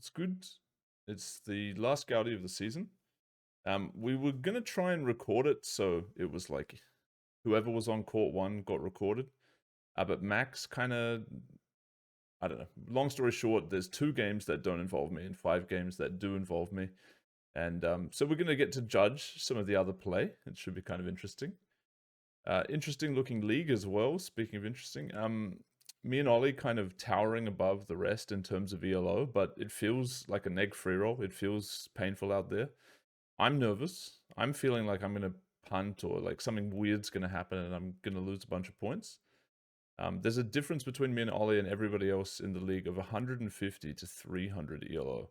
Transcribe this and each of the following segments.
It's good. It's the last Gaudy of the season. We were gonna try and record it, so it was like whoever was on court one got recorded. But Max kind of, I don't know. Long story short, there's 2 games that don't involve me and 5 games that do involve me, and so we're gonna get to judge some of the other play. It should be kind of interesting. Interesting looking league as well. Speaking of interesting, me and Ollie kind of towering above the rest in terms of ELO, but it feels like an egg free roll. It feels painful out there. I'm nervous. I'm feeling like I'm gonna punt or like something weird's gonna happen and I'm gonna lose a bunch of points. There's a difference between me and Ollie and everybody else in the league of 150 to 300 ELO.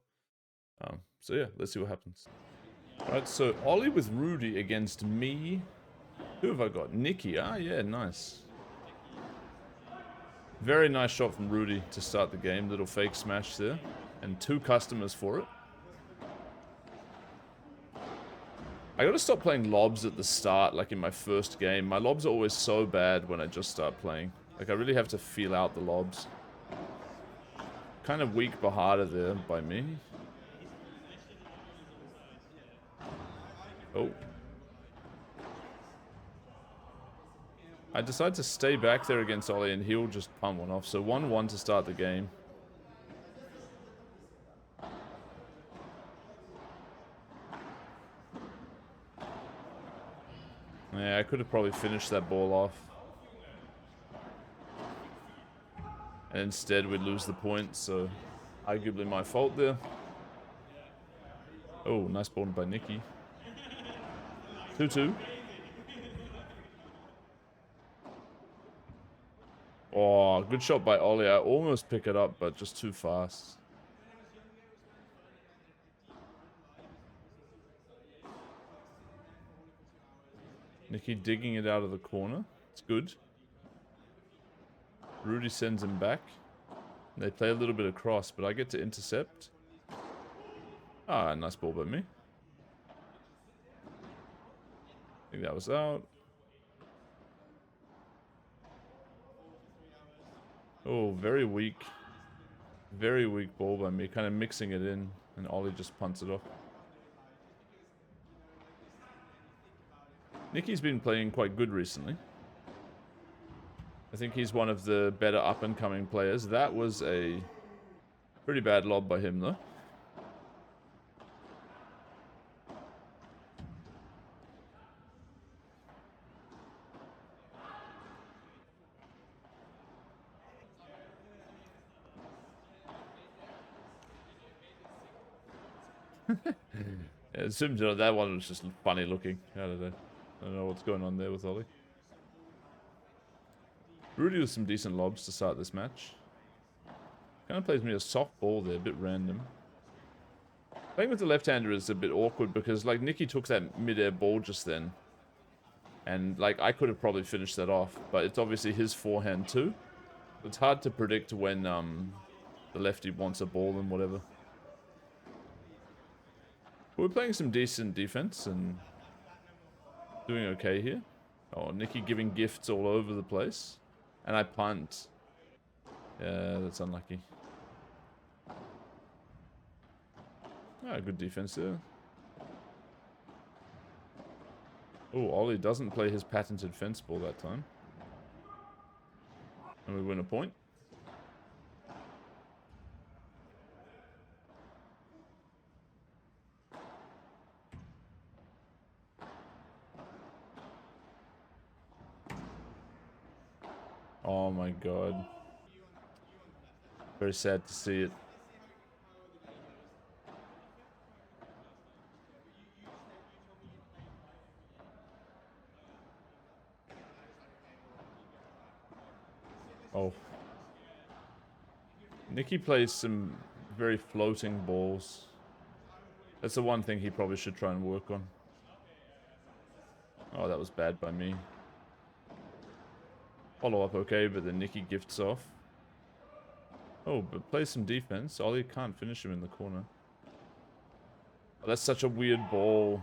So yeah, let's see what happens. All right, so Ollie with Rudy against me. Who have I got? Nikki. Ah, yeah, nice. Very nice shot from Rudy to start the game. Little fake smash there. And 2 customers for it. I gotta stop playing lobs at the start, like in my first game. My lobs are always so bad when I just start playing. Like, I really have to feel out the lobs. Kind of weak Bahada there by me. Oh. I decide to stay back there against Ollie and he'll just punt one off. So 1-1 to start the game. Yeah, I could have probably finished that ball off. And instead we'd lose the point, so arguably my fault there. Oh, nice ball by Nikki. 2-2. Oh, good shot by Ollie. I almost pick it up, but just too fast. Nikki digging it out of the corner. It's good. Rudy sends him back. They play a little bit of cross, but I get to intercept. Ah, nice ball by me. I think that was out. Oh, very weak. Very weak ball by me. Kind of mixing it in, and Ollie just punts it off. Nikki's been playing quite good recently. I think he's one of the better up-and-coming players. That was a pretty bad lob by him, though. Yeah, it seems that one was just funny looking. I don't know what's going on there with Ollie. Rudy with some decent lobs to start this match. Kind of plays me a soft ball there, a bit random. Playing with the left-hander is a bit awkward because, like, Nikki took that mid-air ball just then. And, like, I could have probably finished that off, but it's obviously his forehand too. It's hard to predict when the lefty wants a ball and whatever. We're playing some decent defense and doing okay here. Oh, Nikki giving gifts all over the place. And I punt. Yeah, that's unlucky. Ah, good defense there. Oh, Ollie doesn't play his patented fence ball that time. And we win a point. Oh my god. Very sad to see it. Oh. Nikki plays some very floating balls. That's the one thing he probably should try and work on. Oh, that was bad by me. Follow up okay, but then Nikki gifts off. Oh, but plays some defense. Ollie can't finish him in the corner. Oh, that's such a weird ball.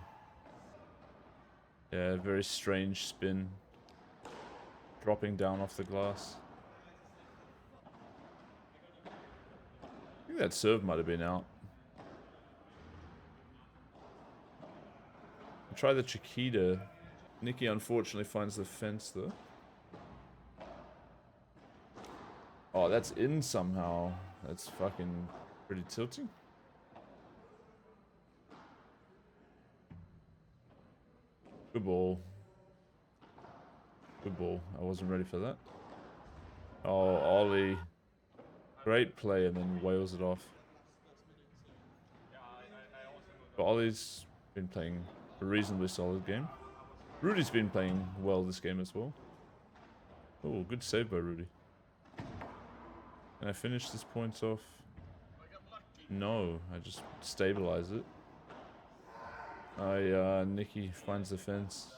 Yeah, very strange spin. Dropping down off the glass. I think that serve might have been out. try the Chiquita. Nikki unfortunately finds the fence though. Oh, that's in somehow. That's fucking pretty tilting. Good ball. Good ball. I wasn't ready for that. Oh, Ollie. Great play and then wails it off. But Ollie's been playing a reasonably solid game. Rudy's been playing well this game as well. Oh, good save by Rudy. Can I finish this point off? No, I just stabilize it. Nikki finds the fence.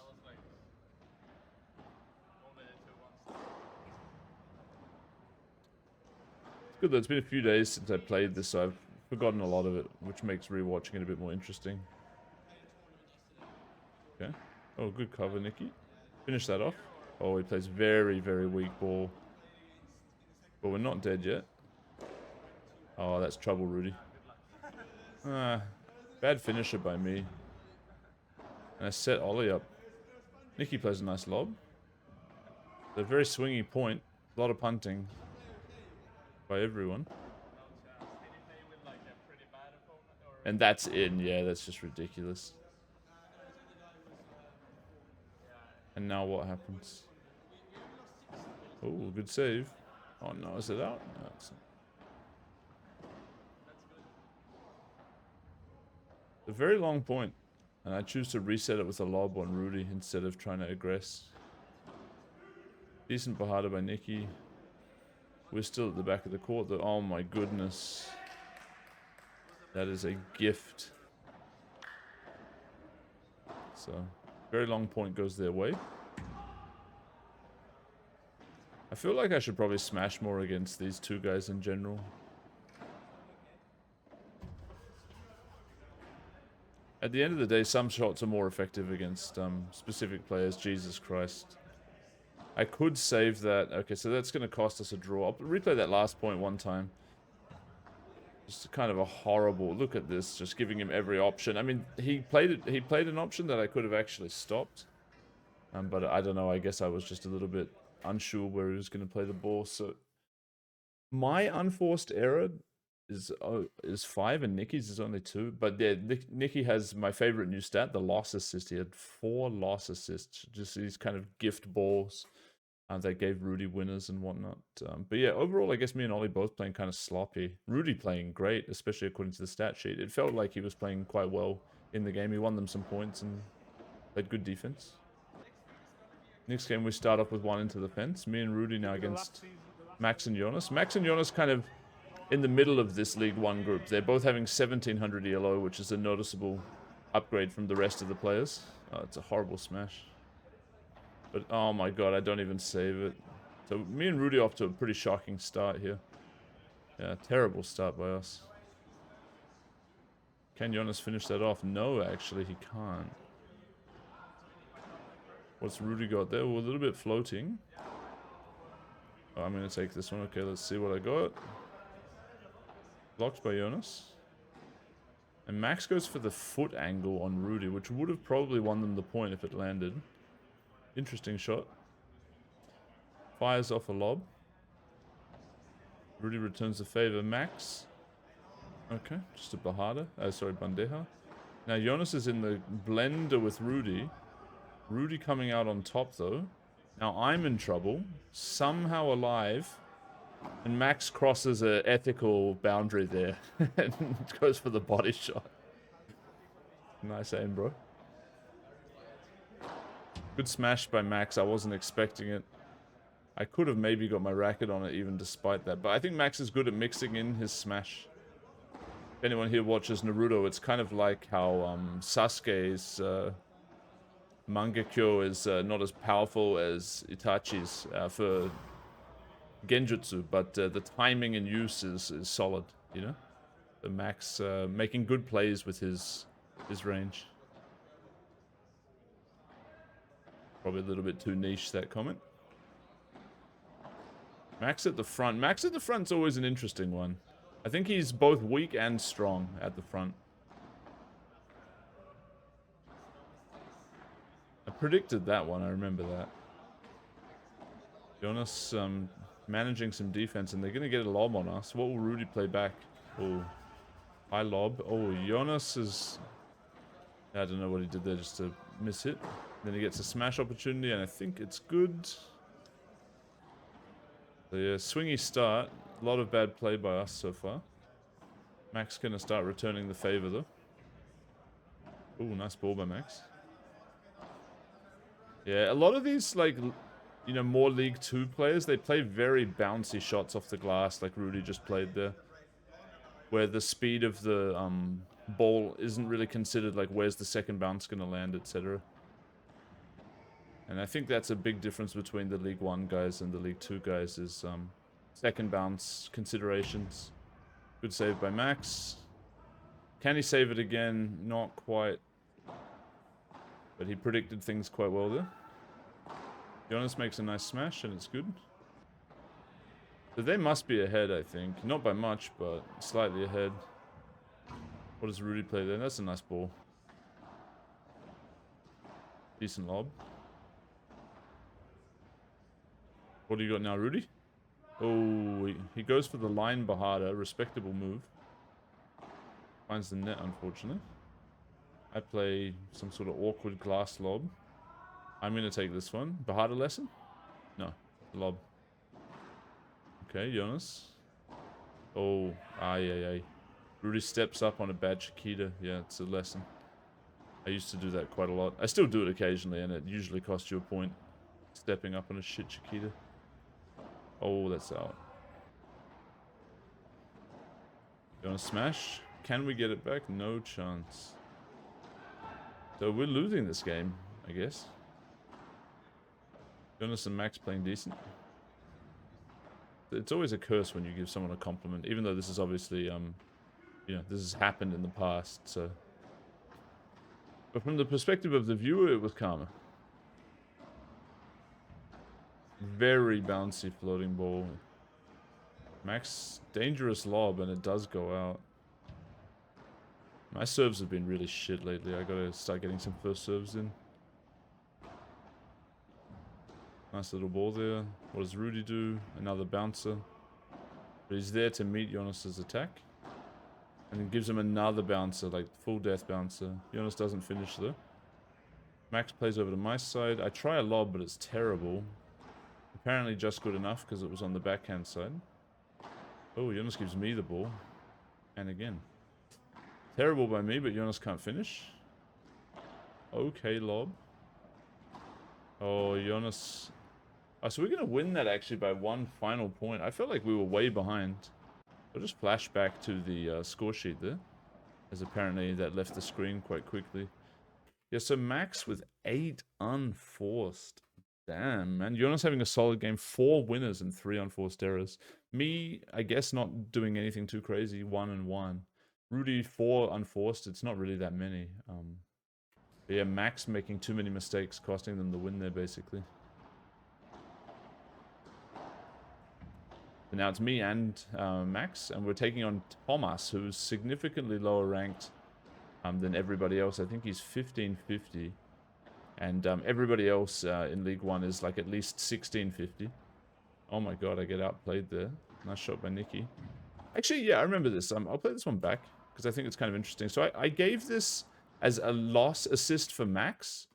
It's good though, it's been a few days since I played this, so I've forgotten a lot of it, which makes rewatching it a bit more interesting. Okay. Oh, good cover, Nikki. Finish that off. Oh, he plays very, very weak ball. But we're not dead yet. Oh, that's trouble, Rudy. Ah, bad finisher by me. And I set Ollie up. Nikki plays a nice lob. A very swingy point. A lot of punting by everyone. And that's in. Yeah, that's just ridiculous. And now what happens? Oh, good save. Oh no, is it out? No, it's not. A very long point. And I choose to reset it with a lob on Rudy instead of trying to aggress. Decent Bahada by Nikki. We're still at the back of the court though. Oh my goodness. That is a gift. So, very long point goes their way. I feel like I should probably smash more against these two guys in general. At the end of the day, some shots are more effective against specific players. Jesus Christ. I could save that. Okay, so that's going to cost us a draw. I'll replay that last point one time. Just kind of a horrible... Look at this, just giving him every option. I mean, he played an option that I could have actually stopped. But I don't know, I guess I was just a little bit unsure where he was going to play the ball. So my unforced error is 5 and Nikki's is only 2. But yeah, Nikki has my favorite new stat, the loss assist. He had 4 loss assists. Just these kind of gift balls that gave Rudy winners and whatnot. But yeah, overall, I guess me and Ollie both playing kind of sloppy. Rudy playing great, especially according to the stat sheet. It felt like he was playing quite well in the game. He won them some points and played good defense. Next game, we start off with 1 into the fence. Me and Rudy now against Max and Jonas. Max and Jonas kind of in the middle of this League 1 group. They're both having 1700 ELO, which is a noticeable upgrade from the rest of the players. Oh, it's a horrible smash. But, oh my god, I don't even save it. So, me and Rudy off to a pretty shocking start here. Yeah, terrible start by us. Can Jonas finish that off? No, actually, he can't. What's Rudy got there? Well, a little bit floating. Oh, I'm going to take this one. Okay, let's see what I got. Blocked by Jonas. And Max goes for the foot angle on Rudy, which would have probably won them the point if it landed. Interesting shot. Fires off a lob. Rudy returns the favor. Max. Okay, just a Bahada. Sorry, Bandeja. Now Jonas is in the blender with Rudy. Rudy coming out on top though. Now I'm in trouble. Somehow alive. And Max crosses an ethical boundary there. And goes for the body shot. Nice aim, bro. Good smash by Max. I wasn't expecting it. I could have maybe got my racket on it even despite that. But I think Max is good at mixing in his smash. If anyone here watches Naruto, it's kind of like how Sasuke's Mangekyo is not as powerful as Itachi's for Genjutsu. But the timing and use is solid, you know? The Max making good plays with his range. Probably a little bit too niche, that comment. Max at the front. Max at the front's always an interesting one. I think he's both weak and strong at the front. predicted that one. I remember that. Jonas managing some defense, and they're going to get a lob on us. What will Rudy play back? Oh, high lob. Oh, Jonas is... I don't know what he did there just to miss it. Then he gets a smash opportunity, and I think it's good. So yeah, swingy start. A lot of bad play by us so far. Max going to start returning the favor, though. Oh, nice ball by Max. Yeah, a lot of these, like, you know, more League 2 players, they play very bouncy shots off the glass, like Rudy just played there. Where the speed of the ball isn't really considered, like, where's the second bounce going to land, etc. And I think that's a big difference between the League 1 guys and the League 2 guys, is second bounce considerations. Good save by Max. Can he save it again? Not quite. But he predicted things quite well there. Jonas makes a nice smash, and it's good. So they must be ahead, I think. Not by much, but slightly ahead. What does Rudy play there? That's a nice ball. Decent lob. What do you got now, Rudy? Oh, he goes for the line Bahada. Respectable move. Finds the net, unfortunately. I play some sort of awkward glass lob. I'm going to take this one. Bahada lesson? No. Lob. Okay, Jonas. Oh, yeah. Rudy steps up on a bad Chiquita. Yeah, it's a lesson. I used to do that quite a lot. I still do it occasionally, and it usually costs you a point. Stepping up on a shit Chiquita. Oh, that's out. You want to smash? Can we get it back? No chance. So we're losing this game, I guess. Jonas and Max playing decent. It's always a curse when you give someone a compliment, even though this is obviously, you know, this has happened in the past, so. But from the perspective of the viewer, it was karma. Very bouncy floating ball. Max, dangerous lob, and it does go out. My serves have been really shit lately. I gotta start getting some first serves in. Nice little ball there. What does Rudy do? Another bouncer. But he's there to meet Jonas's attack. And then gives him another bouncer, like full death bouncer. Jonas doesn't finish though. Max plays over to my side. I try a lob, but it's terrible. Apparently just good enough because it was on the backhand side. Oh, Jonas gives me the ball. And again. Terrible by me, but Jonas can't finish. Okay, lob. Oh, Jonas. Oh, so we're going to win that actually by one final point. I felt like we were way behind. I'll just flash back to the score sheet there. As apparently that left the screen quite quickly. Yeah, so Max with 8 unforced. Damn, man. Jonas having a solid game. 4 winners and 3 unforced errors. Me, I guess, not doing anything too crazy. 1 and 1. Rudy, 4 unforced. It's not really that many. But yeah, Max making too many mistakes, costing them the win there, basically. But now it's me and Max, and we're taking on Thomas, who's significantly lower ranked than everybody else. I think he's 1550. And everybody else in League 1 is like at least 1650. Oh my god, I get outplayed there. Nice shot by Nikki. Actually, yeah, I remember this. I'll play this one back, because I think it's kind of interesting. So I gave this as a loss assist for Max,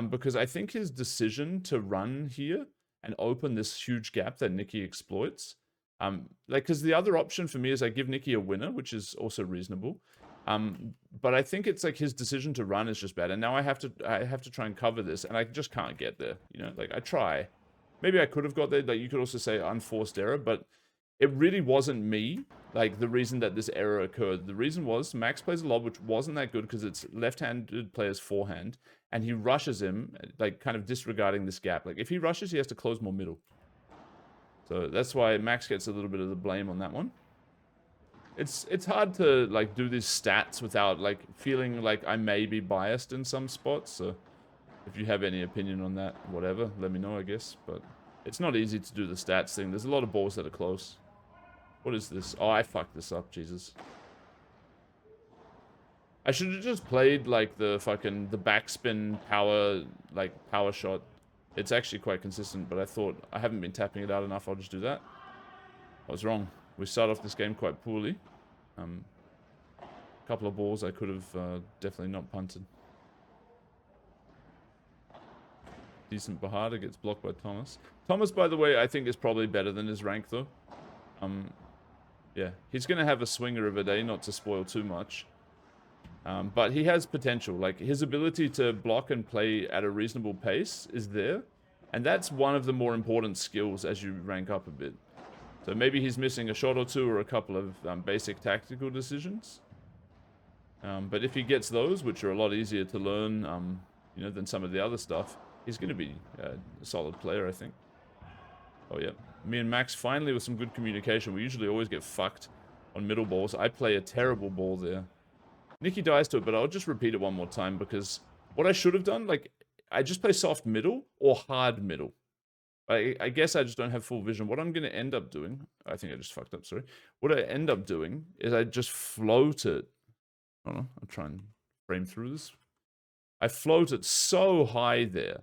because I think his decision to run here and open this huge gap that Nikki exploits, like, because the other option for me is I give Nikki a winner, which is also reasonable. But I think it's like his decision to run is just bad, and now I have to try and cover this, and I just can't get there. You know, like I try. Maybe I could have got there. Like you could also say unforced error, but it really wasn't me. Like the reason that this error occurred. The reason was Max plays a lob which wasn't that good because it's left-handed player's forehand, and he rushes him, like kind of disregarding this gap. Like if he rushes, he has to close more middle. So that's why Max gets a little bit of the blame on that one. It's hard to like do these stats without like feeling like I may be biased in some spots. So if you have any opinion on that, whatever, let me know, I guess. But it's not easy to do the stats thing. There's a lot of balls that are close. What is this? Oh, I fucked this up, Jesus. I should have just played like the backspin power shot. It's actually quite consistent, but I thought I haven't been tapping it out enough. I'll just do that. I was wrong. We start off this game quite poorly. A couple of balls I could have definitely not punted. Decent Bahada gets blocked by Thomas. Thomas, by the way, I think is probably better than his rank though. Yeah, he's gonna have a swinger of a day, not to spoil too much. But he has potential. Like, his ability to block and play at a reasonable pace is there. And that's one of the more important skills as you rank up a bit. So maybe he's missing a shot or two or a couple of basic tactical decisions. But if he gets those, which are a lot easier to learn, you know, than some of the other stuff, he's going to be a solid player, I think. Oh, yeah. Me and Max finally with some good communication. We usually always get fucked on middle balls. I play a terrible ball there. Nikki dies to it, but I'll just repeat it one more time because what I should have done, like, I just play soft middle or hard middle. I guess I just don't have full vision. What I'm going to end up doing, I think I just fucked up, sorry. What I end up doing is I just float it. Hold on, I'll try and frame through this. I float it so high there.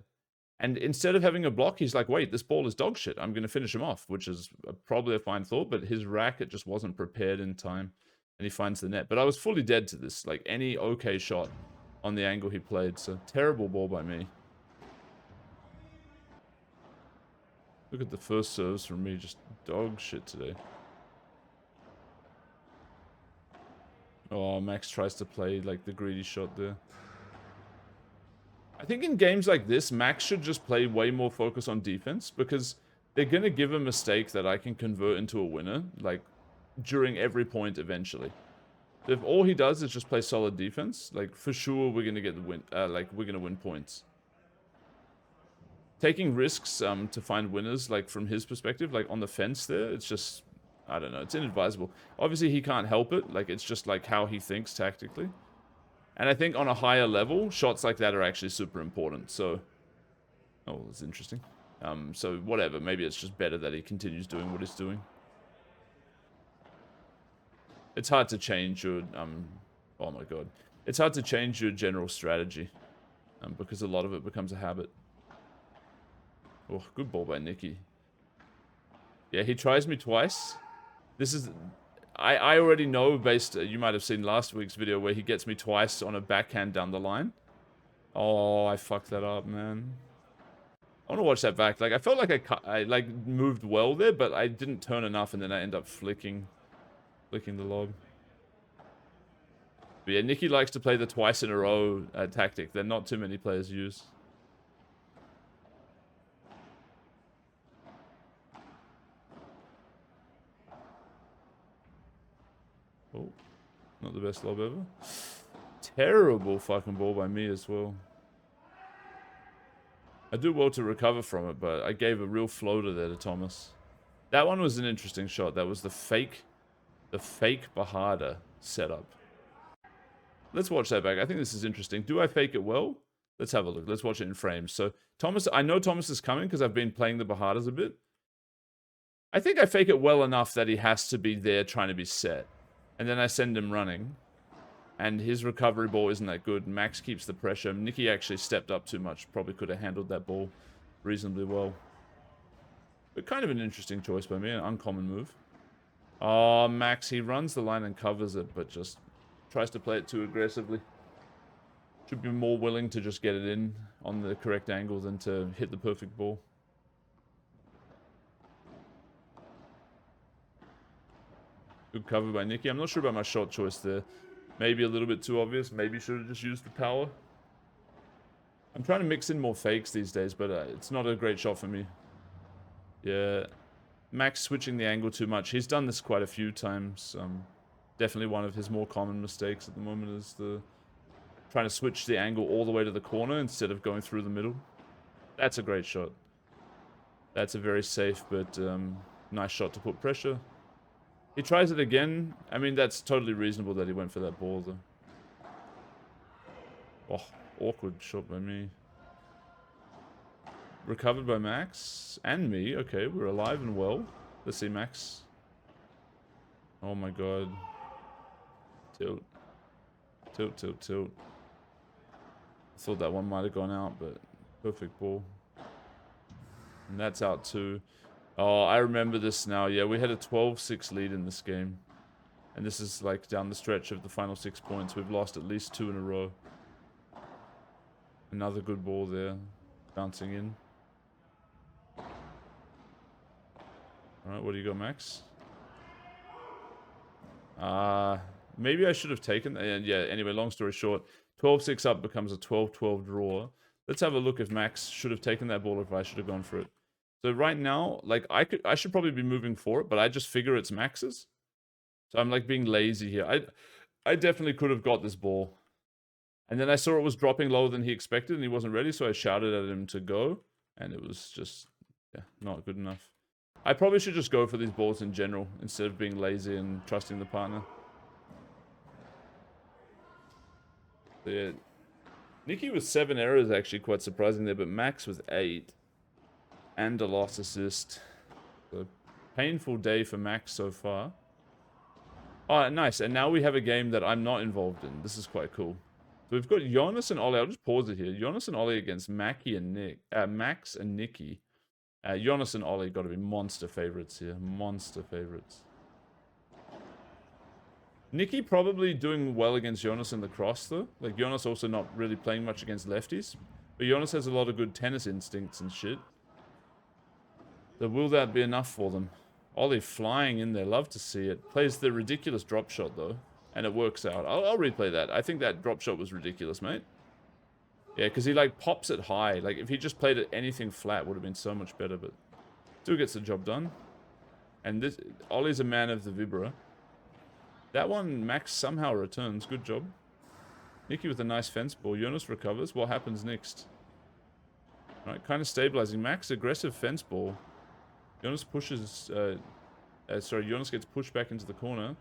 And instead of having a block, he's like, wait, this ball is dog shit. I'm going to finish him off, which is probably a fine thought, but his racket just wasn't prepared in time. And he finds the net. But I was fully dead to this. Like, any okay shot on the angle he played. So, terrible ball by me. Look at the first serves from me. Just dog shit today. Oh, Max tries to play, like, the greedy shot there. I think in games like this, Max should just play way more focus on defense. Because they're going to give a mistake that I can convert into a winner. Like, during every point eventually. If all he does is just play solid defense, like, for sure we're going to get the win, like, we're going to win points. Taking risks to find winners, like, from his perspective, like, on the fence there, it's just, I don't know, it's inadvisable. Obviously, he can't help it. Like, it's just, like, how he thinks tactically. And I think on a higher level, shots like that are actually super important, so... Oh, that's interesting. So, whatever, maybe it's just better that he continues doing what he's doing. It's hard to change your, oh my god. It's hard to change your general strategy, because a lot of it becomes a habit. Oh, good ball by Nikki. Yeah, he tries me twice. This is, I already know based, you might have seen last week's video where he gets me twice on a backhand down the line. Oh, I fucked that up, man. I want to watch that back. Like, I felt like I like, moved well there, but I didn't turn enough and then I end up flicking the lob. But yeah, Nikki likes to play the twice in a row tactic that not too many players use. Oh, not the best lob ever. Terrible fucking ball by me as well. I do well to recover from it, but I gave a real floater there to Thomas. That one was an interesting shot. That was the fake Bahada setup. Let's watch that back. I think this is interesting. Do I fake it well? Let's have a look. Let's watch it in frames. So, Thomas, I know Thomas is coming because I've been playing the Bahadas a bit. I think I fake it well enough that he has to be there trying to be set. And then I send him running. And his recovery ball isn't that good. Max keeps the pressure. Nikki actually stepped up too much. Probably could have handled that ball reasonably well. But kind of an interesting choice by me. An uncommon move. Oh, Max, he runs the line and covers it, but just tries to play it too aggressively. Should be more willing to just get it in on the correct angle than to hit the perfect ball. Good cover by Nikki. I'm not sure about my shot choice there. Maybe a little bit too obvious. Maybe should have just used the power. I'm trying to mix in more fakes these days, but it's not a great shot for me. Yeah. Max switching the angle too much. He's done this quite a few times. Definitely one of his more common mistakes at the moment is trying to switch the angle all the way to the corner instead of going through the middle. That's a great shot. That's a very safe but nice shot to put pressure. He tries it again. I mean, that's totally reasonable that he went for that ball, though. Oh, awkward shot by me. Recovered by Max. And me. Okay, we're alive and well. Let's see, Max. Oh my god. Tilt. Tilt, tilt, tilt. I thought that one might have gone out, but perfect ball. And that's out too. Oh, I remember this now. Yeah, we had a 12-6 lead in this game. And this is like down the stretch of the final 6 points. We've lost at least 2 in a row. Another good ball there. Bouncing in. Alright, what do you got, Max? Maybe I should have taken... And yeah, anyway, long story short. 12-6 up becomes a 12-12 draw. Let's have a look if Max should have taken that ball or if I should have gone for it. So right now, like, I should probably be moving for it, but I just figure it's Max's. So I'm like being lazy here. I definitely could have got this ball. And then I saw it was dropping lower than he expected and he wasn't ready, so I shouted at him to go. And it was just, yeah, not good enough. I probably should just go for these balls in general instead of being lazy and trusting the partner. So yeah, Nikki with 7 errors actually quite surprising there, but Max with 8. And a lost assist. So painful day for Max so far. Oh, nice. And now we have a game that I'm not involved in. This is quite cool. So we've got Jonas and Ollie. I'll just pause it here. Jonas and Ollie against Max and Nikki. Jonas and Ollie got to be monster favorites here. Monster favorites. Nikki probably doing well against Jonas in the cross, though. Like, Jonas also not really playing much against lefties. But Jonas has a lot of good tennis instincts and shit. So will that be enough for them? Ollie flying in there. Love to see it. Plays the ridiculous drop shot, though. And it works out. I'll replay that. I think that drop shot was ridiculous, mate. Yeah, because he, like, pops it high. Like, if he just played it anything flat, would have been so much better. But still gets the job done. And this Ollie's a man of the Vibra. That one, Max somehow returns. Good job. Nikki with a nice fence ball. Jonas recovers. What happens next? Right, kind of stabilizing. Max, aggressive fence ball. Jonas pushes... Jonas gets pushed back into the corner.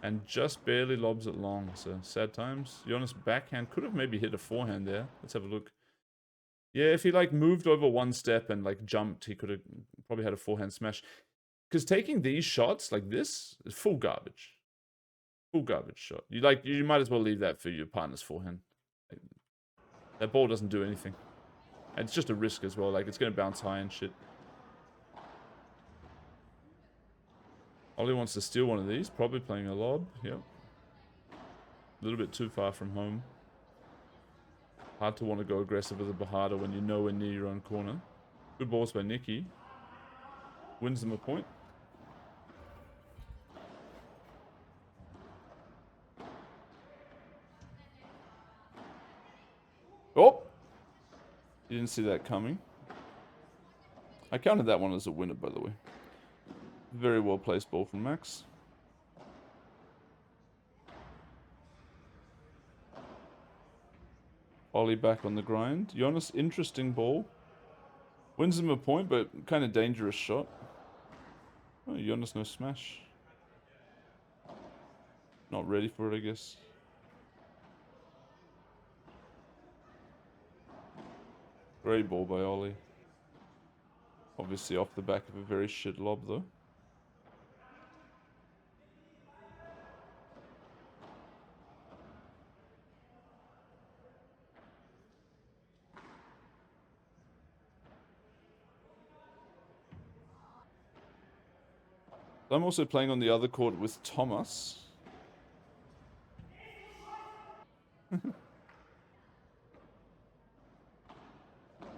And just barely lobs it long. So, sad times. Jonas backhand. Could have maybe hit a forehand there. Let's have a look. Yeah, if he, like, moved over one step and, like, jumped, he could have probably had a forehand smash. Because taking these shots like this is full garbage. Full garbage shot. You might as well leave that for your partner's forehand. Like, that ball doesn't do anything. And it's just a risk as well. Like, it's going to bounce high and shit. Ollie wants to steal one of these. Probably playing a lob. Yep. A little bit too far from home. Hard to want to go aggressive with a Bahada when you're nowhere near your own corner. Good balls by Nikki. Wins them a point. Oh! You didn't see that coming. I counted that one as a winner, by the way. Very well placed ball from Max. Ollie back on the grind. Jonas, interesting ball. Wins him a point, but kind of dangerous shot. Oh, Jonas no smash. Not ready for it, I guess. Great ball by Ollie. Obviously off the back of a very shit lob, though. I'm also playing on the other court with Thomas.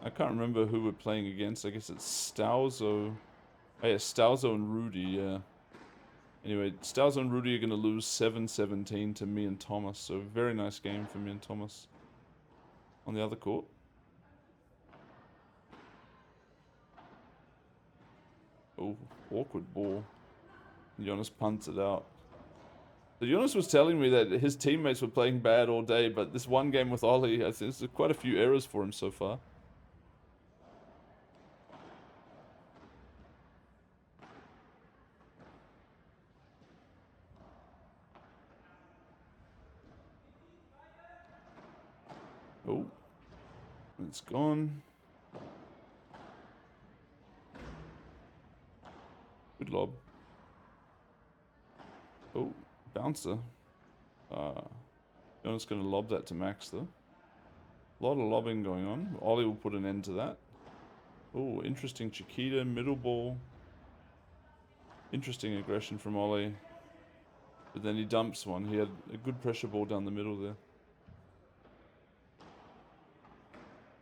I can't remember who we're playing against. I guess it's Stauzo. Oh yeah, Stauzo and Rudy, yeah. Anyway, Stauzo and Rudy are going to lose 7-17 to me and Thomas. So very nice game for me and Thomas. On the other court. Oh, awkward ball. Jonas punts it out. So Jonas was telling me that his teammates were playing bad all day, but this one game with Ollie, I think there's quite a few errors for him so far. Oh, it's gone. Good lob. Oh, bouncer. I'm just going to lob that to Max, though. A lot of lobbing going on. Ollie will put an end to that. Oh, interesting Chiquita, middle ball. Interesting aggression from Ollie. But then he dumps one. He had a good pressure ball down the middle there.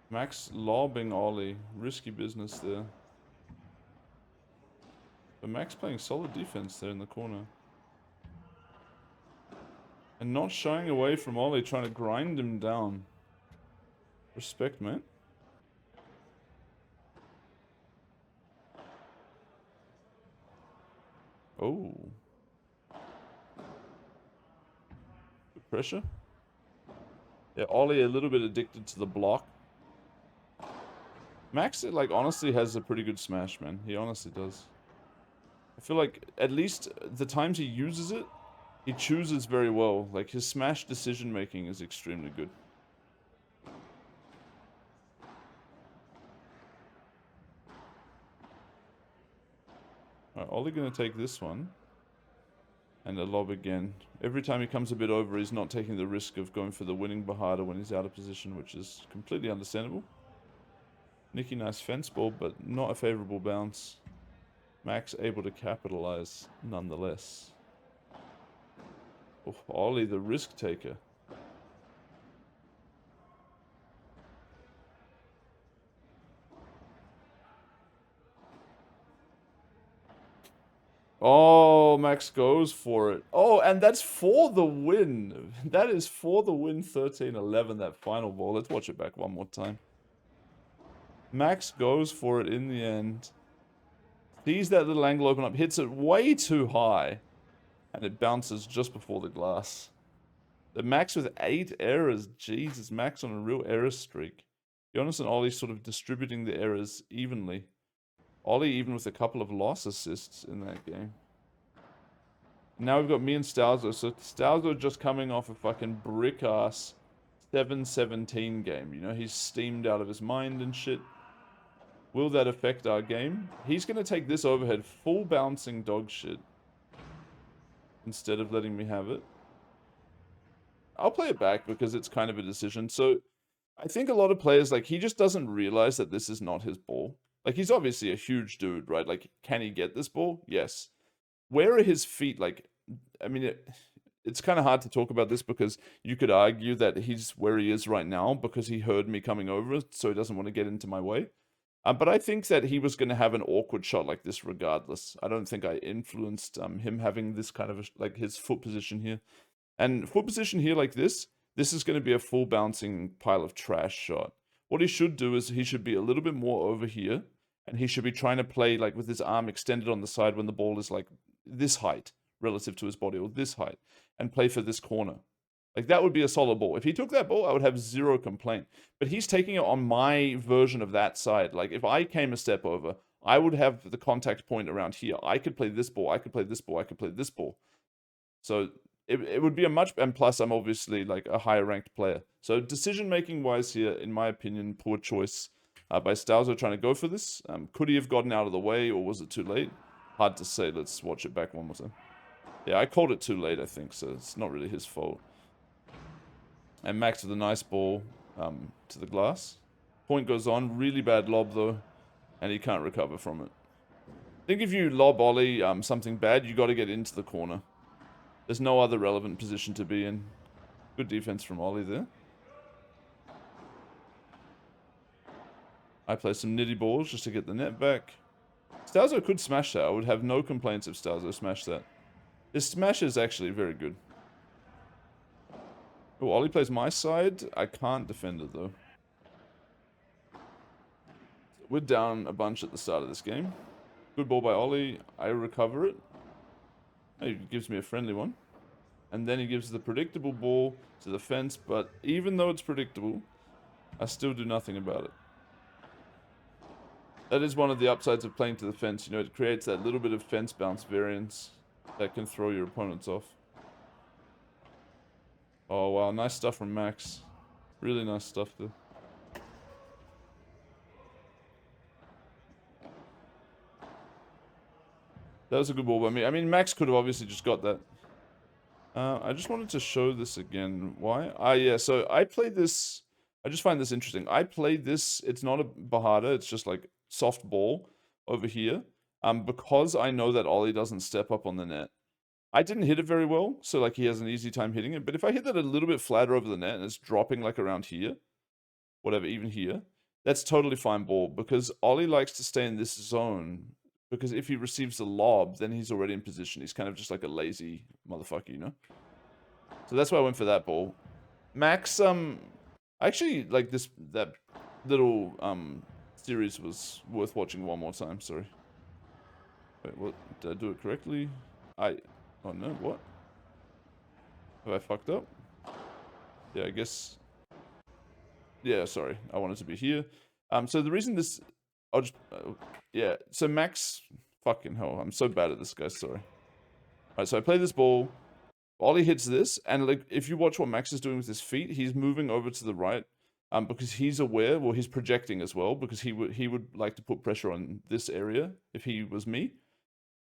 Max lobbing Ollie. Risky business there. But Max playing solid defense there in the corner. And not shying away from Ollie, trying to grind him down. Respect, mate. Oh. Good pressure. Yeah, Ollie a little bit addicted to the block. Max, like, honestly has a pretty good smash, man. He honestly does. I feel like, at least the times he uses it, he chooses very well. Like, his smash decision-making is extremely good. Alright, Ollie gonna take this one. And a lob again. Every time he comes a bit over, he's not taking the risk of going for the winning Bahada when he's out of position, which is completely understandable. Nicky, nice fence ball, but not a favorable bounce. Max able to capitalize nonetheless. Oh, Ollie, the risk taker. Oh, Max goes for it. Oh, and that's for the win. That is for the win, 13-11, that final ball. Let's watch it back one more time. Max goes for it in the end. Sees that little angle open up, hits it way too high, and it bounces just before the glass. The Max with 8 errors. Jesus, Max on a real error streak. Jonas and Ollie sort of distributing the errors evenly. Ollie even with a couple of loss assists in that game. Now we've got me and Stauzo. So Stauzo just coming off a fucking brick-ass 7-17 game. You know, he's steamed out of his mind and shit. Will that affect our game? He's going to take this overhead full bouncing dog shit. Instead of letting me have it. I'll play it back because it's kind of a decision. So I think a lot of players, like, he just doesn't realize that this is not his ball. Like, he's obviously a huge dude, right? Like, can he get this ball? Yes. Where are his feet? Like, I mean, it's kind of hard to talk about this because you could argue that he's where he is right now because he heard me coming over, so he doesn't want to get into my way. But I think that he was going to have an awkward shot like this regardless. I don't think I influenced him having this kind of, like, his foot position here. And foot position here like this is going to be a full bouncing pile of trash shot. What he should do is he should be a little bit more over here, and he should be trying to play, like, with his arm extended on the side when the ball is, like, this height relative to his body, or this height, and play for this corner. Like, that would be a solid ball. If he took that ball, I would have zero complaint. But he's taking it on my version of that side. Like, if I came a step over, I would have the contact point around here. I could play this ball, I could play this ball, I could play this ball. So it would be a much, and plus I'm obviously, like, a higher ranked player. So decision-making wise here, in my opinion, poor choice by Stauzo trying to go for this. Could he have gotten out of the way, or was it too late? Hard to say. Let's watch it back one more time. Yeah, I called it too late, I think, so it's not really his fault. And Max with a nice ball to the glass. Point goes on. Really bad lob, though, and he can't recover from it. I think if you lob Ollie something bad, you got to get into the corner. There's no other relevant position to be in. Good defense from Ollie there. I play some nitty balls just to get the net back. Stauzo could smash that. I would have no complaints if Stauzo smashed that. His smash is actually very good. Oh, Ollie plays my side. I can't defend it, though. We're down a bunch at the start of this game. Good ball by Ollie. I recover it. He gives me a friendly one. And then he gives the predictable ball to the fence, but even though it's predictable, I still do nothing about it. That is one of the upsides of playing to the fence. You know, it creates that little bit of fence bounce variance that can throw your opponents off. Oh, wow. Nice stuff from Max. Really nice stuff, though. That was a good ball by me. I mean, Max could have obviously just got that. I just wanted to show this again. Why? Yeah, so I played this. I just find this interesting. I played this. It's not a Bahada. It's just like soft ball over here. Because I know that Ollie doesn't step up on the net. I didn't hit it very well, so like he has an easy time hitting it. But if I hit that a little bit flatter over the net and it's dropping like around here, whatever, even here, that's totally fine ball because Ollie likes to stay in this zone because if he receives the lob, then he's already in position. He's kind of just like a lazy motherfucker, you know? So that's why I went for that ball. Max, I actually like that little series was worth watching one more time, sorry. Wait, what? Did I do it correctly? Oh no, what? Have I fucked up? Yeah, I guess. Yeah, sorry. I wanted to be here. So the reason this, I'll just, yeah. So Max, fucking hell, I'm so bad at this, guys. Sorry. Alright, so I play this ball. Ollie hits this, and like if you watch what Max is doing with his feet, he's moving over to the right, because he's aware. Well, he's projecting as well because he would like to put pressure on this area if he was me,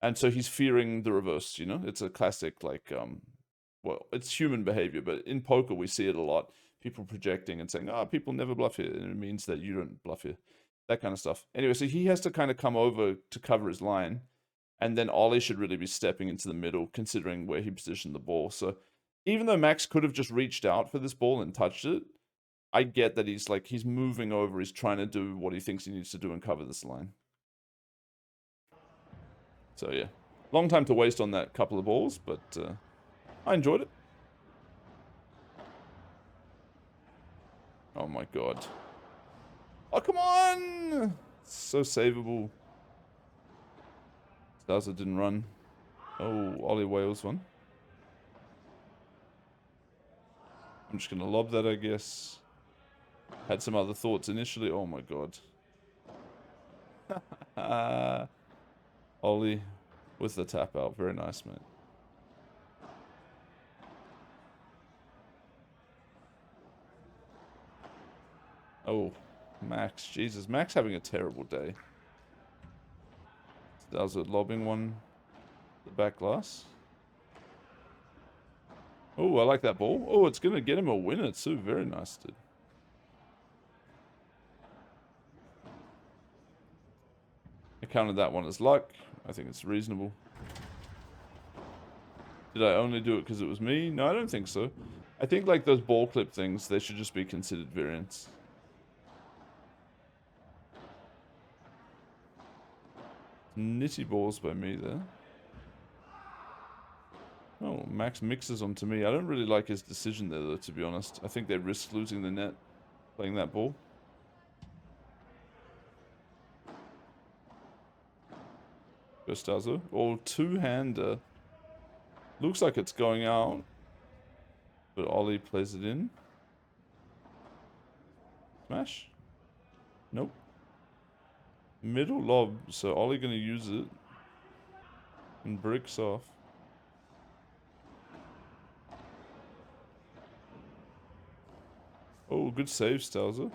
and so he's fearing the reverse. You know, it's a classic like well, it's human behavior, but in poker we see it a lot. People projecting and saying, "Ah, people never bluff here," and it means that you don't bluff here. That kind of stuff. Anyway, so he has to kind of come over to cover his line, and then Ollie should really be stepping into the middle, considering where he positioned the ball. So even though Max could have just reached out for this ball and touched it, I get that he's moving over, he's trying to do what he thinks he needs to do and cover this line. So yeah, long time to waste on that couple of balls, but I enjoyed it. Oh my god. Oh, come on! So savable. Stazza didn't run. Oh, Ollie Wales one. I'm just going to lob that, I guess. Had some other thoughts initially. Oh my god. Ollie with the tap out. Very nice, mate. Oh, Max. Jesus. Max having a terrible day. That was a lobbing one. The back glass. Oh, I like that ball. Oh, it's going to get him a winner too. Very nice, dude. I counted that one as luck. I think it's reasonable. Did I only do it because it was me? No, I don't think so. I think like those ball clip things, they should just be considered variants. Nitty balls by me there. Oh, Max mixes onto me. I don't really like his decision there, though, to be honest. I think they risk losing the net playing that ball. Gostazo. Or two-hander. Looks like it's going out. But Ollie plays it in. Smash? Nope. Middle lob. So Ollie gonna use it. And bricks off. Oh, good save, Stalzer.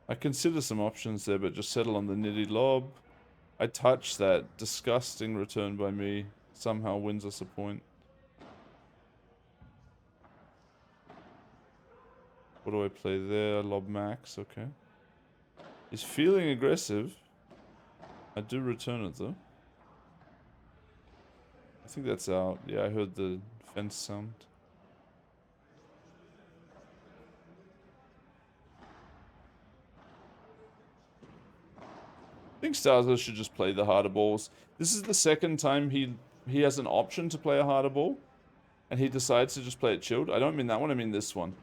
I consider some options there, but just settle on the nitty lob. I touch that disgusting return by me. Somehow wins us a point. What do I play there? Lob Max, okay. He's feeling aggressive. I do return it though. I think that's out. Yeah, I heard the fence sound. I think Starzo should just play the harder balls. This is the second time he has an option to play a harder ball, and he decides to just play it chilled. I don't mean that one, I mean this one.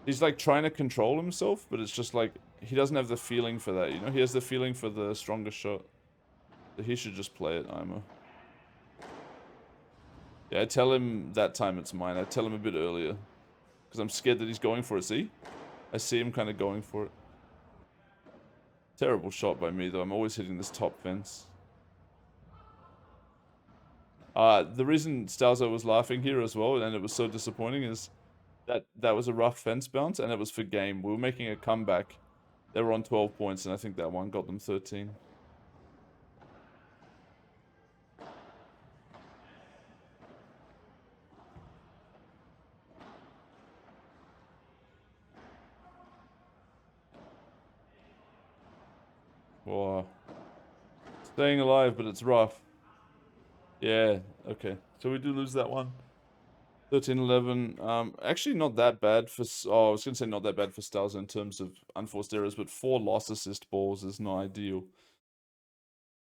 He's like trying to control himself, but it's just like he doesn't have the feeling for that, you know? He has the feeling for the stronger shot. So he should just play it, Imo. Yeah, I tell him that time it's mine. I tell him a bit earlier. Because I'm scared that he's going for it, see? I see him kind of going for it. Terrible shot by me, though. I'm always hitting this top fence. The reason Stalzo was laughing here as well, and it was so disappointing, is that was a rough fence bounce, and it was for game. We were making a comeback. They were on 12 points, and I think that one got them 13. Oh, staying alive, but it's rough. Yeah, okay. So we do lose that one. 13-11. Actually not that bad for... Oh, I was going to say not that bad for Stowser in terms of unforced errors, but 4 loss assist balls is not ideal.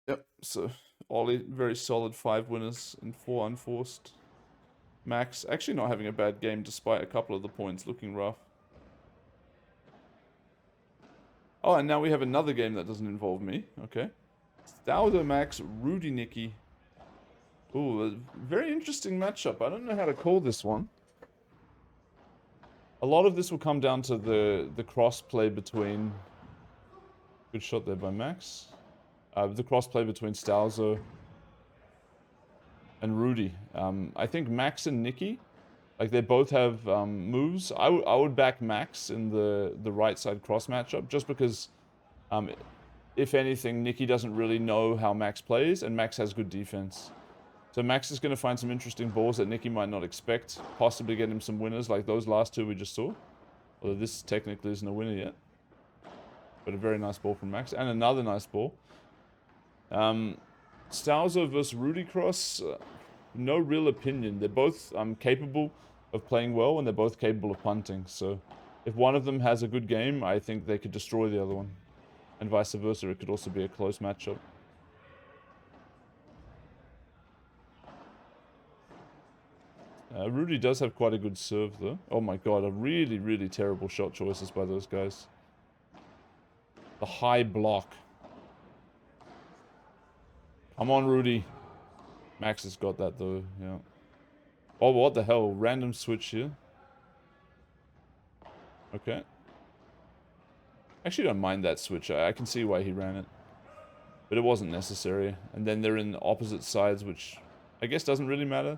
Yep, so Ollie, very solid 5 winners and 4 unforced. Max, actually not having a bad game despite a couple of the points looking rough. Oh, and now we have another game that doesn't involve me. Okay. Stowser, Max, Rudy, Nikki. Ooh, a very interesting matchup. I don't know how to call this one. A lot of this will come down to the cross-play between... Good shot there by Max. The cross-play between Stowser and Rudy. I think Max and Nikki, like they both have moves. I would back Max in the right side cross matchup just because, if anything, Nikki doesn't really know how Max plays and Max has good defense. So Max is going to find some interesting balls that Nikki might not expect, possibly get him some winners like those last 2 we just saw. Although this technically isn't a winner yet. But a very nice ball from Max. And another nice ball. Stowser versus Rudy Cross, no real opinion. They're both capable of playing well and they're both capable of punting. So if one of them has a good game, I think they could destroy the other one. And vice versa, it could also be a close matchup. Rudy does have quite a good serve though. Oh my god, a really, really terrible shot choices by those guys. The high block. Come on, Rudy. Max has got that though, yeah. Oh, what the hell? Random switch here. Okay. Actually don't mind that switch. I can see why he ran it. But it wasn't necessary. And then they're in opposite sides, which I guess doesn't really matter.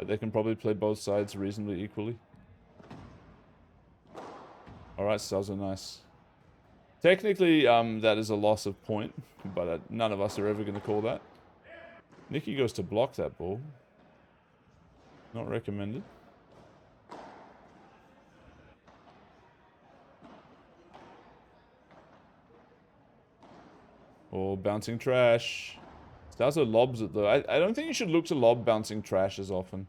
They can probably play both sides reasonably equally. Alright, Stowser, nice. Technically, that is a loss of point, but none of us are ever going to call that. Nikki goes to block that ball. Not recommended. Oh, bouncing trash. Stowser lobs it though. I don't think you should look to lob bouncing trash as often.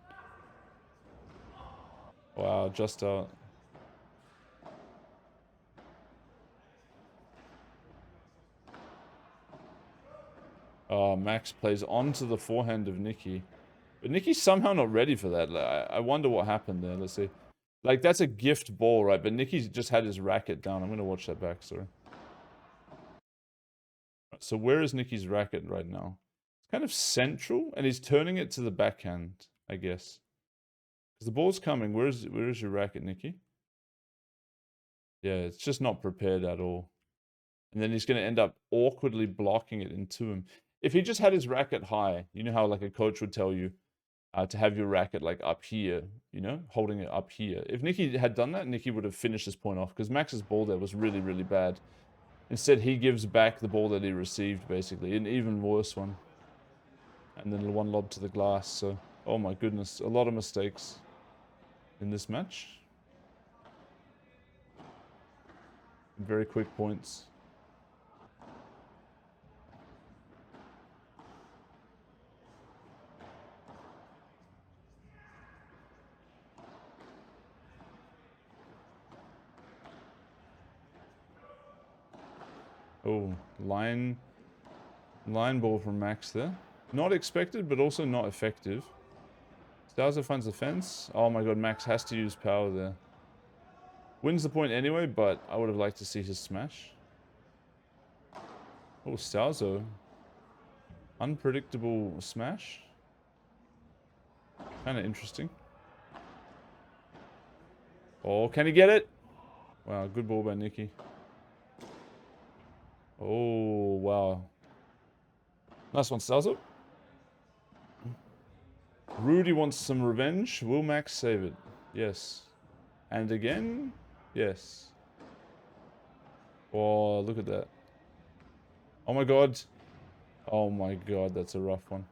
Wow, just out. Oh, Max plays onto the forehand of Nikki. But Nikki's somehow not ready for that. I wonder what happened there. Let's see. Like, that's a gift ball, right? But Nikki's just had his racket down. I'm going to watch that back, sorry. So where is Nikki's racket right now? It's kind of central, and he's turning it to the backhand, I guess. Because the ball's coming. Where is your racket, Nikki? Yeah, it's just not prepared at all. And then he's going to end up awkwardly blocking it into him. If he just had his racket high, you know how like a coach would tell you to have your racket like up here, you know, holding it up here. If Nikki had done that, Nikki would have finished this point off because Max's ball there was really, really bad. Instead, he gives back the ball that he received, basically, an even worse one. And then one lob to the glass, so... Oh my goodness, a lot of mistakes in this match. Very quick points. Oh, line ball from Max there. Not expected, but also not effective. Stowser finds the fence. Oh my god, Max has to use power there. Wins the point anyway, but I would have liked to see his smash. Oh, Stowser. Unpredictable smash. Kind of interesting. Oh, can he get it? Wow, good ball by Nikki. Oh, wow. Nice one, Stowser. Rudy wants some revenge. Will Max save it? Yes. And again? Yes. Oh, look at that. Oh my god. Oh my god, that's a rough one.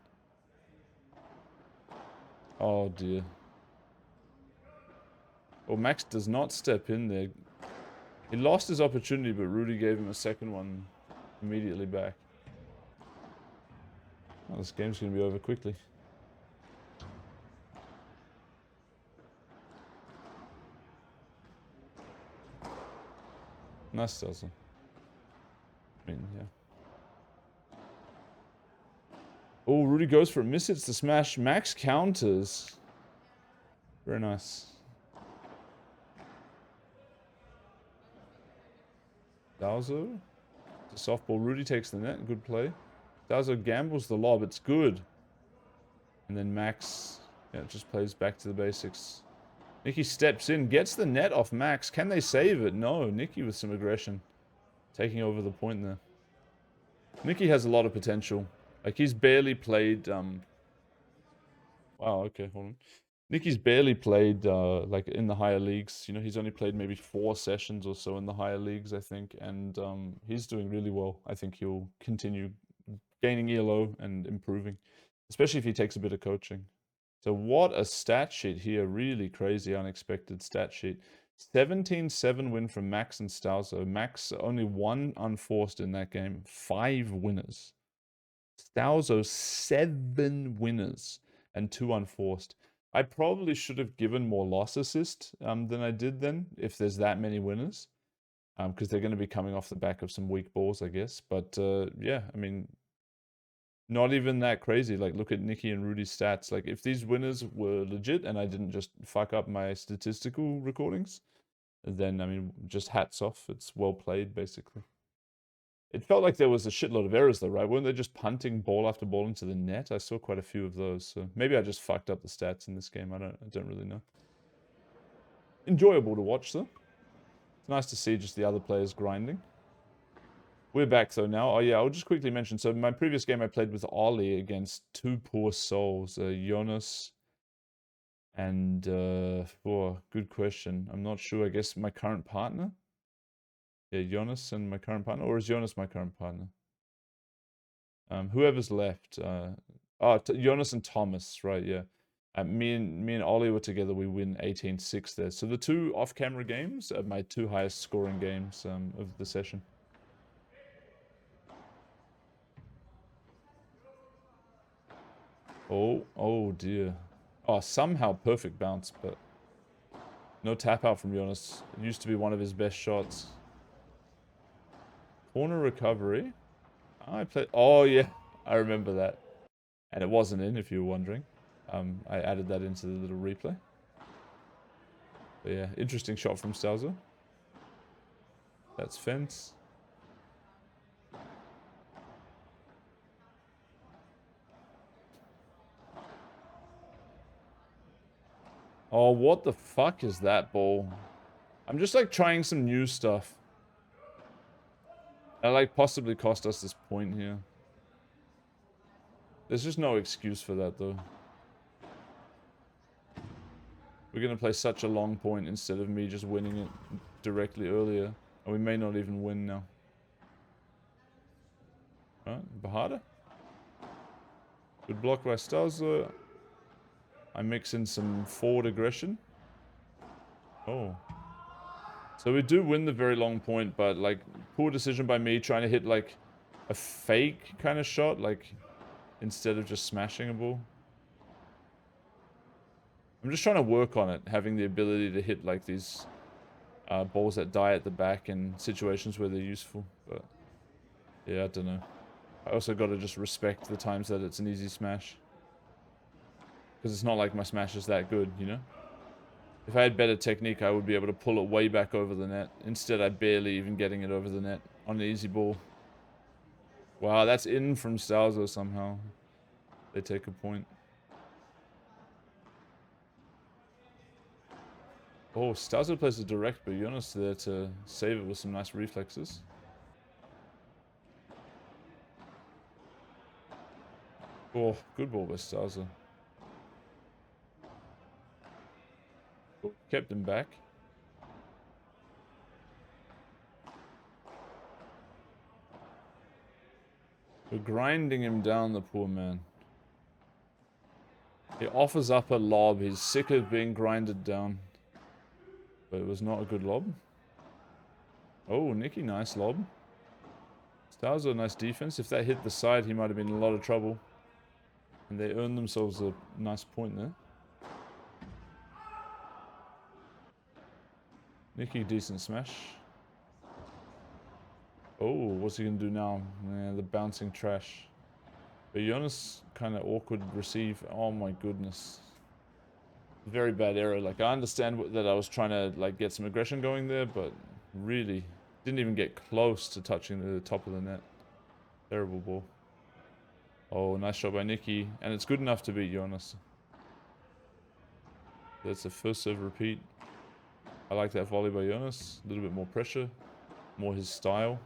Oh dear. Well, Max does not step in there. He lost his opportunity, but Rudy gave him a second one. Immediately back. Oh, this game's going to be over quickly. Nice, Stelzer. I mean, yeah. Oh, Rudy goes for a miss. It's the smash. Max counters. Very nice. Dalzo. The softball. Rudy takes the net. Good play. Dalzo gambles the lob. It's good. And then Max, yeah, just plays back to the basics. Nikki steps in, gets the net off Max. Can they save it? No. Nikki with some aggression. Taking over the point there. Nikki has a lot of potential. Like, he's barely played, Wow, okay, hold on. Nikki's barely played, like, in the higher leagues. You know, he's only played maybe 4 sessions or so in the higher leagues, I think. And, he's doing really well. I think he'll continue gaining ELO and improving. Especially if he takes a bit of coaching. So what a stat sheet here. Really crazy, unexpected stat sheet. 17-7 win from Max and Stauzo. Max only 1 unforced in that game. 5 winners. Stauzo 7 winners and 2 unforced. I probably should have given more loss assist than I did then, if there's that many winners. Because they're going to be coming off the back of some weak balls, I guess. But yeah, I mean, not even that crazy. Like, look at Nikki and Rudy's stats. Like, if these winners were legit and I didn't just fuck up my statistical recordings, then, I mean, just hats off. It's well played, basically. It felt like there was a shitload of errors, though, right? Weren't they just punting ball after ball into the net? I saw quite a few of those. So maybe I just fucked up the stats in this game. I don't really know. Enjoyable to watch, though. It's nice to see just the other players grinding. We're back though now. Oh yeah, I'll just quickly mention. So my previous game I played with Ollie against 2 poor souls, Jonas and good question. I'm not sure. I guess my current partner. Yeah, Jonas and my current partner, or is Jonas my current partner? Whoever's left. Jonas and Thomas, right? Yeah. Me and Ollie were together. We win 18-6 there. So the 2 off-camera games are my 2 highest scoring games of the session. Oh dear. Oh, somehow perfect bounce, but no tap out from Jonas. It used to be one of his best shots. Corner recovery. I played. Oh yeah, I remember that. And it wasn't in, if you were wondering. I added that into the little replay. But yeah, interesting shot from Stauzer. That's fence. Oh, what the fuck is that ball? I'm just like trying some new stuff. That like possibly cost us this point here. There's just no excuse for that though. We're going to play such a long point instead of me just winning it directly earlier. And we may not even win now. Alright, Bahada. Good block by Stauzer. I mix in some forward aggression. Oh. So we do win the very long point, but like poor decision by me trying to hit like a fake kind of shot, like instead of just smashing a ball. I'm just trying to work on it, having the ability to hit like these balls that die at the back in situations where they're useful. But yeah, I don't know. I also got to just respect the times that it's an easy smash. Because it's not like my smash is that good, you know? If I had better technique, I would be able to pull it way back over the net. Instead, I'm barely even getting it over the net on an easy ball. Wow, that's in from Stauzer somehow. They take a point. Oh, Stauzer plays a direct, but Jonas there to save it with some nice reflexes. Oh, good ball by Stauzer. Oh, kept him back. We're grinding him down, the poor man. He offers up a lob. He's sick of being grinded down. But it was not a good lob. Oh, Nikki, nice lob. That was a nice defense. If that hit the side, he might have been in a lot of trouble. And they earned themselves a nice point there. Nicky, decent smash. Oh, what's he going to do now? The bouncing trash. But Jonas, kind of awkward receive. Oh my goodness. Very bad error. Like, I understand that I was trying to, like, get some aggression going there, but really didn't even get close to touching the top of the net. Terrible ball. Oh, nice shot by Nicky. And it's good enough to beat Jonas. That's the first serve repeat. I like that volley by Jonas. A little bit more pressure. More his style.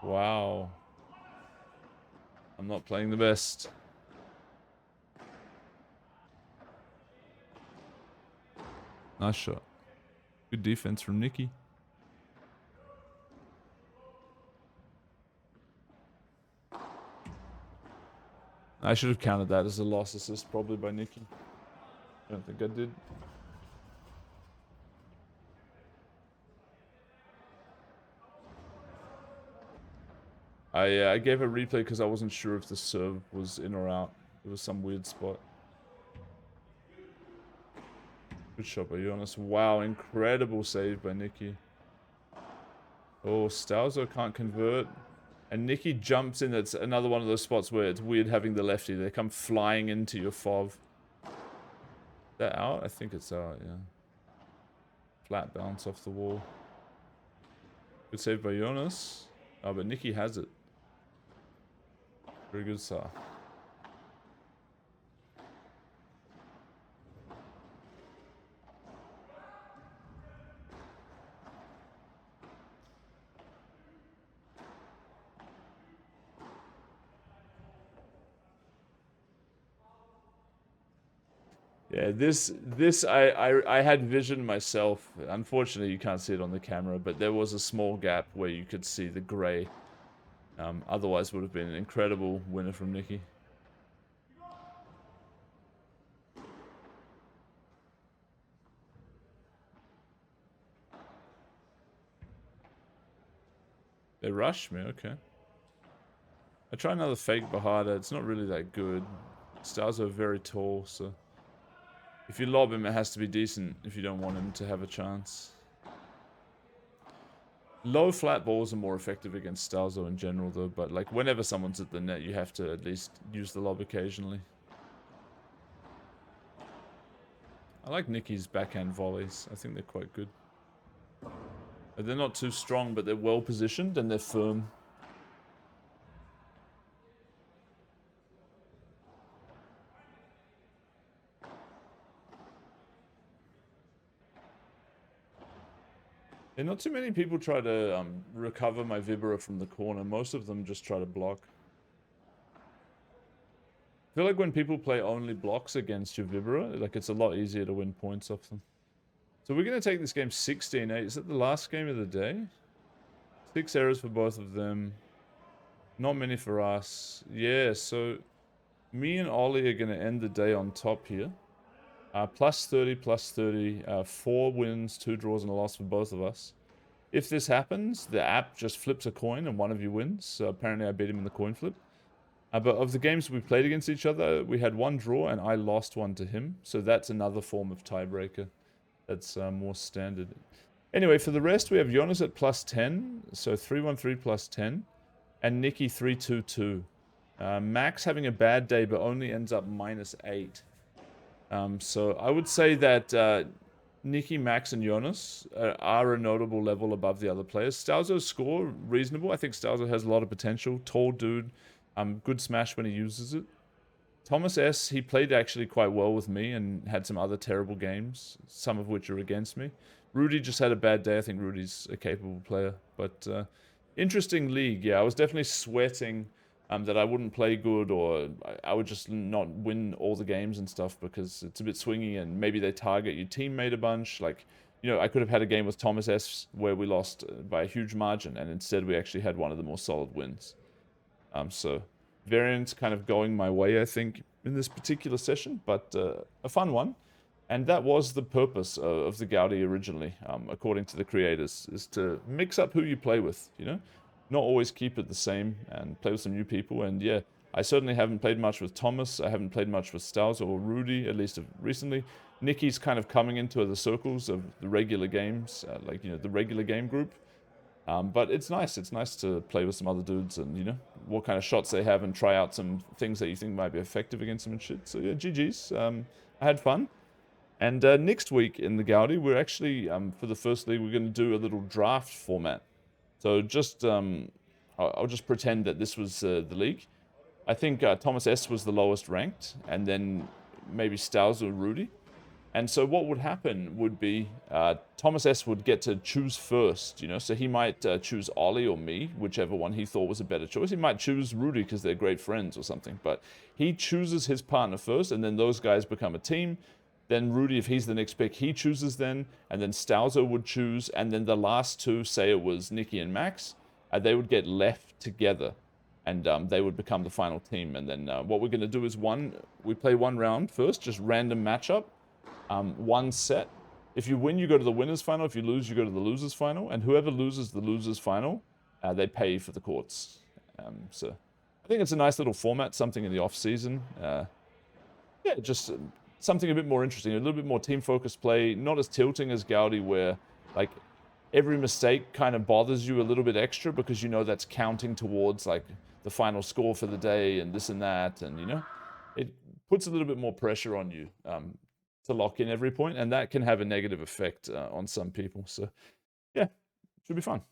Wow. I'm not playing the best. Nice shot. Good defense from Nicky. I should have counted that as a loss assist probably by Nicky. I don't think I did. I gave a replay because I wasn't sure if the serve was in or out. It was some weird spot. Good shot by Jonas. Wow, incredible save by Nicky. Oh, Stauzo can't convert. And Nicky jumps in. That's another one of those spots where it's weird having the lefty. They come flying into your FOV. Is that out? I think it's out, yeah. Flat bounce off the wall. Good save by Jonas. Oh, but Nicky has it. Very good, sir. Yeah, this I had vision myself. Unfortunately, you can't see it on the camera, but there was a small gap where you could see the gray. Otherwise, would have been an incredible winner from Nicky. They rushed me, okay. I try another fake Bahada. It's not really that good. Stars are very tall, so if you lob him, it has to be decent if you don't want him to have a chance. Low flat balls are more effective against Stalzo in general, though, but like whenever someone's at the net, you have to at least use the lob occasionally. I like Nicky's backhand volleys. I think they're quite good. They're not too strong, but they're well positioned and they're firm. Yeah, not too many people try to recover my Vibra from the corner. Most of them just try to block. I feel like when people play only blocks against your Vibra, like it's a lot easier to win points off them. So we're going to take this game 16-8. Is that the last game of the day? 6 errors for both of them. Not many for us. Yeah, so me and Ollie are going to end the day on top here. Plus 30, plus 30. 4 wins, 2 draws, and a loss for both of us. If this happens, the app just flips a coin and one of you wins. So apparently I beat him in the coin flip. But of the games we played against each other, we had 1 draw and I lost 1 to him. So that's another form of tiebreaker. That's more standard. Anyway, for the rest, we have Jonas at plus 10. So 313 plus 10. And Nicky 322. Max having a bad day, but only ends up minus 8. So I would say that Nicky, Max, and Jonas are a notable level above the other players. Stauzo's score, reasonable. I think Stauzo has a lot of potential. Tall dude. Good smash when he uses it. Thomas S, he played actually quite well with me and had some other terrible games, some of which are against me. Rudy just had a bad day. I think Rudy's a capable player. But interesting league. Yeah, I was definitely sweating that I wouldn't play good or I would just not win all the games and stuff because it's a bit swingy and maybe they target your teammate a bunch. Like, you know, I could have had a game with Thomas S where we lost by a huge margin and instead we actually had one of the more solid wins. So variance kind of going my way, I think, in this particular session, but a fun one. And that was the purpose of the Gaudi originally, according to the creators, is to mix up who you play with, Not always keep it the same and play with some new people. And yeah, I certainly haven't played much with Thomas. I haven't played much with Stowers or Rudy, at least recently. Nicky's kind of coming into the circles of the regular games, the regular game group. But it's nice. It's nice to play with some other dudes and, what kind of shots they have and try out some things that you think might be effective against them and shit. So yeah, GG's. I had fun. And next week in the Gaudi, we're actually, for the first league, we're going to do a little draft format. So just, I'll just pretend that this was the league. I think Thomas S was the lowest ranked, and then maybe Stowers or Rudy. And so what would happen would be Thomas S would get to choose first, So he might choose Ollie or me, whichever one he thought was a better choice. He might choose Rudy because they're great friends or something. But he chooses his partner first, and then those guys become a team. Then Rudy, if he's the next pick, he chooses then, and then Stowser would choose, and then the last two, say it was Nicky and Max, they would get left together, and they would become the final team. And then what we're going to do is we play one round first, just random matchup, one set. If you win, you go to the winner's final. If you lose, you go to the loser's final. And whoever loses the loser's final, they pay for the courts. So I think it's a nice little format, something in the off season. Yeah, just something a bit more interesting, a little bit more team-focused play, not as tilting as Gaudi, where like every mistake kind of bothers you a little bit extra because that's counting towards like the final score for the day and this and that, and it puts a little bit more pressure on you to lock in every point, and that can have a negative effect on some people. So yeah, should be fun.